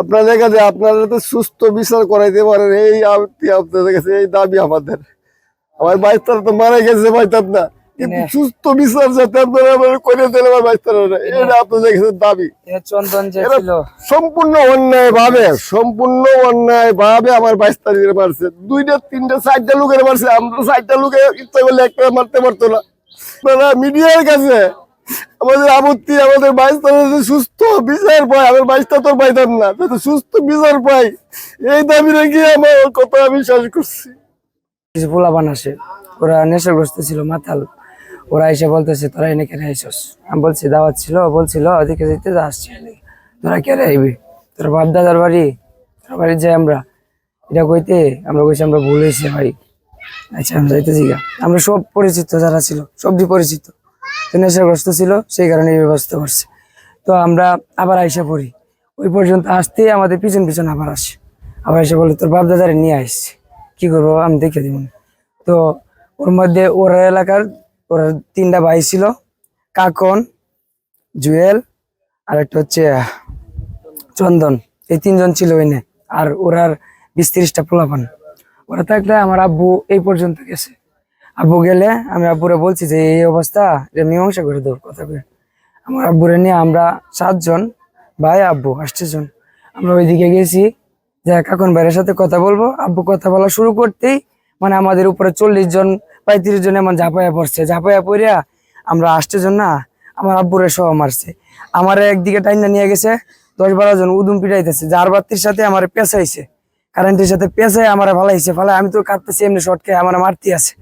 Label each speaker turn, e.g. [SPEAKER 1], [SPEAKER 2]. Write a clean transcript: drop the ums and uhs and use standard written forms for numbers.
[SPEAKER 1] আপনাদের কাছে আপনারা তো সুস্থ বিচার করাইতে পারেন, এই আপনাদের কাছে এই দাবি আমাদের। আমার বাইস্তারা তো মারা গেছে পাইতাম না, কিন্তু সুস্থ বিচার যাতে আপনারা করে দিলে আমার বাইস্তারা, এটা আপনাদের কাছে দাবি।
[SPEAKER 2] চন্দন যে ছিল
[SPEAKER 1] সম্পূর্ণ অন্যায় ভাবে আমার বাইস্তারিকে মারছে, 2টা 3টা 4টা লোকের মারছে। আমরা 4টা লোকে ইচ্ছা করলে একটা মারতে পারতো না। আপনারা মিডিয়ার কাছে আমাদের আপত্তি, আমাদের বাইস্তারা সুস্থ বিচার পায়, আমার বাইস্তা তো পাইতাম না, যাতে সুস্থ বিচার পাই, এই দাবি রেখে আমার কথা আমি শেষ করছি।
[SPEAKER 2] কিছু পোলাপান আসে, ওরা নেশাগ্রস্ত ছিল, মাতাল। ওরা এসে বলতেছে তোরা এনে কেন আইসস? আমি বলছি দাওয়াত ছিল, বলছিল ওদিকে যেতে আসছি। তোরা কেন আইবি? তোর বাপ দাদার বাড়ি, তোর বাড়ি যাই আমরা। এটা কইতে আমরা কইছি আমরা ভুল হয়েছে ভাই। আচ্ছা আমরা যাইতেছি গা। আমরা সব পরিচিত যারা ছিল সবই পরিচিত, তো নেশাগ্রস্ত ছিল সেই কারণে এই ব্যবস্থা করছে। তো আমরা আবার আইসা পড়ি, ওই পর্যন্ত আসতে আমাদের পিছন পিছন আবার আসে, আবার এসে বলে তোর বাপ দাদারে নিয়ে আসছে, কি করবো আমি দেখে দিব। তো ওর মধ্যে ওরা এলাকার ওরা 3টা ভাই ছিল, কাকন, জুয়েল আর একটা হচ্ছে চন্দন, এই 3জন ছিল ওইনে। আর ওরার 20-30টা পোলাপান। ওরা থাকলে আমার আব্বু এই পর্যন্ত গেছে। আব্বু গেলে আমি আব্বুরে বলছি যে এই অবস্থা, এটা মীমাংসা করে দেবো কথা করে। আমার আব্বুরে নিয়ে আমরা 7 জন ভাই, আব্বু 8 জন, আমরা ওইদিকে গেছি যে কাকন ভাইয়ের সাথে কথা বলবো। আব্বু কথা বলা শুরু করতেই মানে আমাদের উপরে 40 জন 35 জন এমন ঝাঁপাইয়া পড়ছে। ঝাঁপাইয়া পড়িয়া আমরা 8 জন না, আমার আব্বুরে সহ মারছে। আমার একদিকে টাইনা নিয়ে গেছে, 10-12 জন উদুম পিটাইতেছে, যার বাতির সাথে আমার পেঁচাইছে, কারেন্টের সাথে পেঁচাই আমার ফালাইছে। ফালাই আমি তো কাঁদতেছি, এমনি শর্ট খেয়ে আমার মারতে আছে।